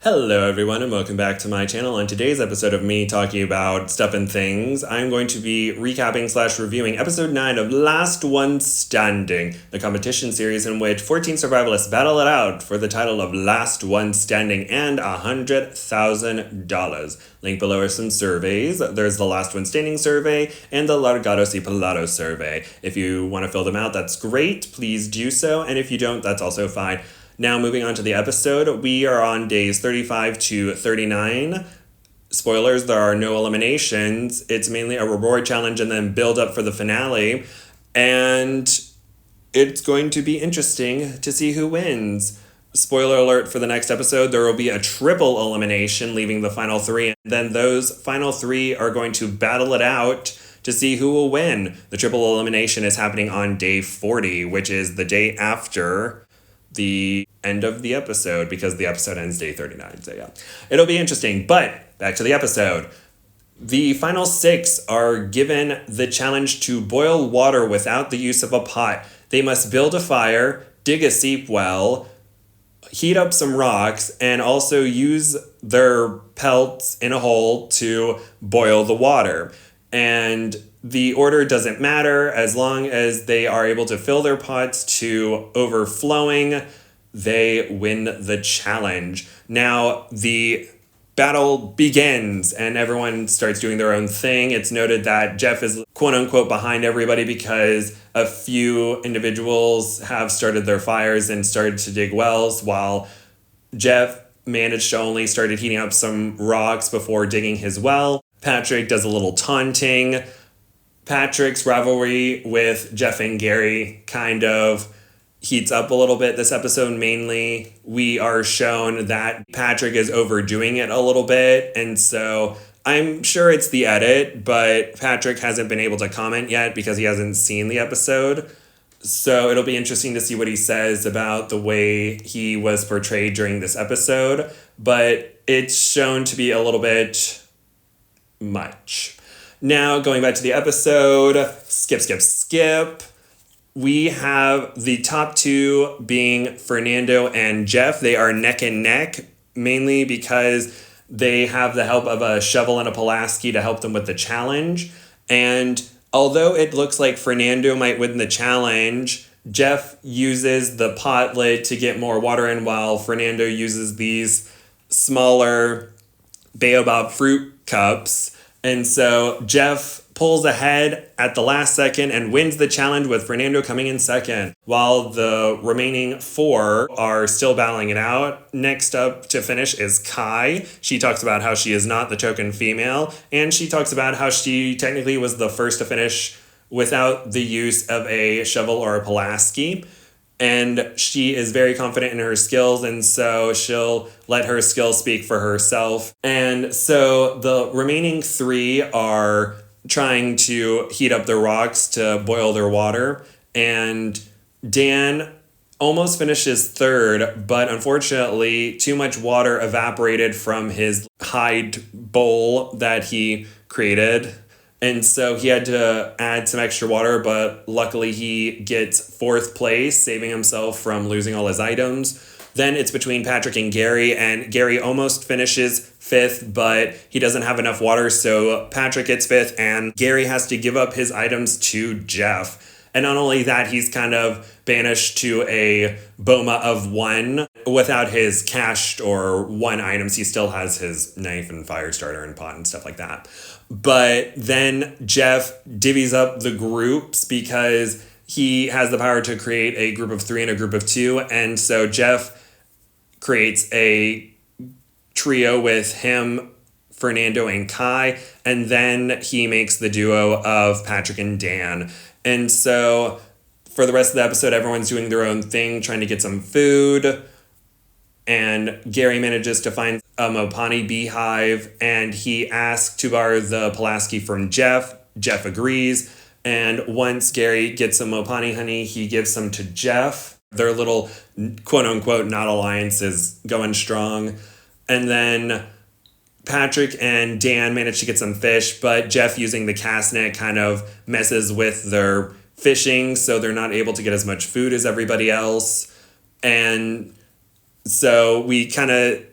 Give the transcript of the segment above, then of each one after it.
Hello everyone and welcome back to my channel. On today's episode of me talking about stuff and things, I'm going to be recapping / reviewing episode 9 of Last One Standing, the competition series in which 14 survivalists battle it out for the title of Last One Standing and $100,000. Link below are some surveys. There's the Last One Standing survey and the Largados y Pelados survey. If you want to fill them out, that's great. Please do so. And if you don't, that's also fine. Now, moving on to the episode, we are on days 35 to 39. Spoilers, there are no eliminations. It's mainly a reward challenge and then build up for the finale. And it's going to be interesting to see who wins. Spoiler alert for the next episode, there will be a triple elimination, leaving the final three. And then those final three are going to battle it out to see who will win. The triple elimination is happening on day 40, which is the day after the end of the episode, because the episode ends day 39. So yeah, it'll be interesting. But back to the episode. The final 6 are given the challenge to boil water without the use of a pot. They must build a fire, dig a seep well, heat up some rocks, and also use their pelts in a hole to boil the water. And the order doesn't matter as long as they are able to fill their pots to overflowing. They win the challenge. Now, the battle begins and everyone starts doing their own thing. It's noted that Jeff is quote unquote behind everybody because a few individuals have started their fires and started to dig wells, while Jeff managed to only started heating up some rocks before digging his well. Patrick does a little taunting. Patrick's rivalry with Jeff and Gary kind of heats up a little bit this episode. Mainly, we are shown that Patrick is overdoing it a little bit, and so I'm sure it's the edit, but Patrick hasn't been able to comment yet because he hasn't seen the episode. So it'll be interesting to see what he says about the way he was portrayed during this episode, but it's shown to be a little bit much. Now, going back to the episode, skip. We have the top 2 being Fernando and Jeff. They are neck and neck, mainly because they have the help of a shovel and a Pulaski to help them with the challenge. And although it looks like Fernando might win the challenge, Jeff uses the pot lid to get more water in, while Fernando uses these smaller baobab fruit cups. And so Jeff pulls ahead at the last second and wins the challenge, with Fernando coming in second, while the remaining 4 are still battling it out. Next up to finish is Kai. She talks about how she is not the token female, and she talks about how she technically was the first to finish without the use of a shovel or a Pulaski. And she is very confident in her skills, and so she'll let her skills speak for herself. And so the remaining 3 are trying to heat up their rocks to boil their water. And Dan almost finishes 3rd, but unfortunately too much water evaporated from his hide bowl that he created. And so he had to add some extra water, but luckily he gets 4th place, saving himself from losing all his items. Then it's between Patrick and Gary almost finishes 5th, but he doesn't have enough water, so Patrick gets 5th, and Gary has to give up his items to Jeff. And not only that, he's kind of banished to a boma of 1 without his cached or 1 items. He still has his knife and fire starter and pot and stuff like that. But then Jeff divvies up the groups because he has the power to create a group of 3 and a group of 2. And so Jeff creates a trio with him, Fernando, and Kai. And then he makes the duo of Patrick and Dan. And so for the rest of the episode, everyone's doing their own thing, trying to get some food. And Gary manages to find a Mopani beehive, and he asks to borrow the Pulaski from Jeff. Jeff agrees, and once Gary gets some Mopani honey, he gives some to Jeff. Their little quote-unquote not alliance is going strong. And then Patrick and Dan manage to get some fish, but Jeff, using the cast net, kind of messes with their fishing, so they're not able to get as much food as everybody else. And so we kind of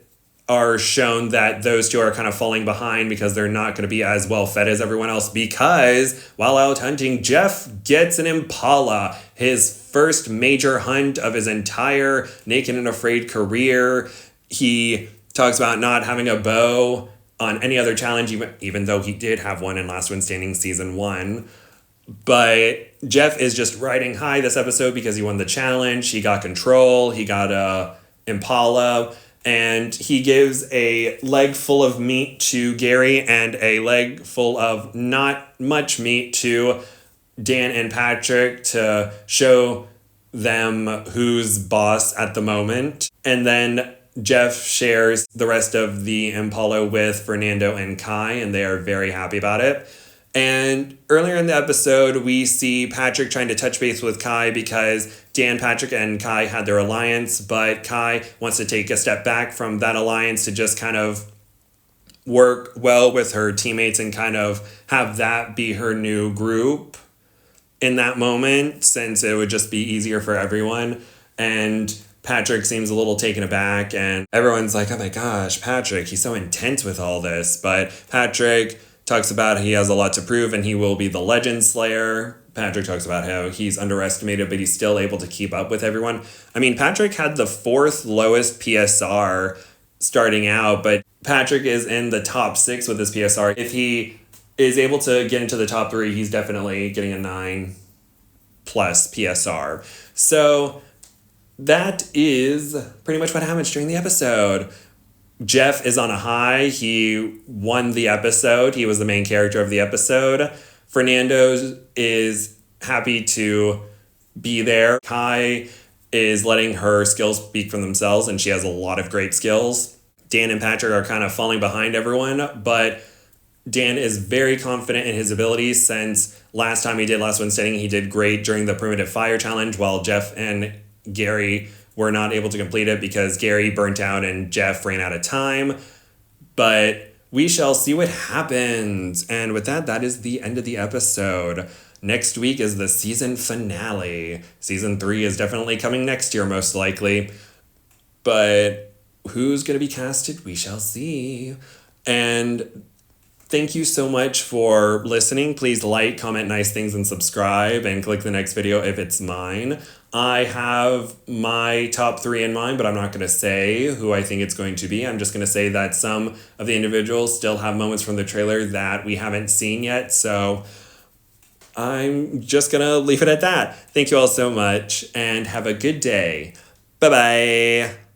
are shown that those two are kind of falling behind because they're not going to be as well fed as everyone else, because while out hunting, Jeff gets an impala, his first major hunt of his entire Naked and Afraid career. He talks about not having a bow on any other challenge, even though he did have one in Last One Standing Season 1. But Jeff is just riding high this episode because he won the challenge, he got control, he got a impala, and he gives a leg full of meat to Gary and a leg full of not much meat to Dan and Patrick to show them who's boss at the moment. And then Jeff shares the rest of the impala with Fernando and Kai, and they are very happy about it. And earlier in the episode, we see Patrick trying to touch base with Kai because Dan, Patrick, and Kai had their alliance, but Kai wants to take a step back from that alliance to just kind of work well with her teammates and kind of have that be her new group in that moment, since it would just be easier for everyone. And Patrick seems a little taken aback, and everyone's like, oh my gosh, Patrick, he's so intense with all this. But Patrick talks about he has a lot to prove and he will be the Legend Slayer. Patrick talks about how he's underestimated, but he's still able to keep up with everyone. I mean, Patrick had the 4th lowest PSR starting out, but Patrick is in the top 6 with his PSR. If he is able to get into the top 3, he's definitely getting a 9+ PSR. So that is pretty much what happens during the episode. Jeff is on a high. He won the episode. He was the main character of the episode. Fernando is happy to be there. Kai is letting her skills speak for themselves, and she has a lot of great skills. Dan and Patrick are kind of falling behind everyone, but Dan is very confident in his abilities, since last time he did Last One Standing, he did great during the Primitive Fire Challenge, while Jeff and Gary were not able to complete it because Gary burnt out and Jeff ran out of time. But we shall see what happens. And with that, that is the end of the episode. Next week is the season finale. Season 3 is definitely coming next year, most likely. But who's going to be casted? We shall see. And thank you so much for listening. Please like, comment nice things, and subscribe, and click the next video if it's mine. I have my top 3 in mind, but I'm not going to say who I think it's going to be. I'm just going to say that some of the individuals still have moments from the trailer that we haven't seen yet. So I'm just going to leave it at that. Thank you all so much, and have a good day. Bye-bye.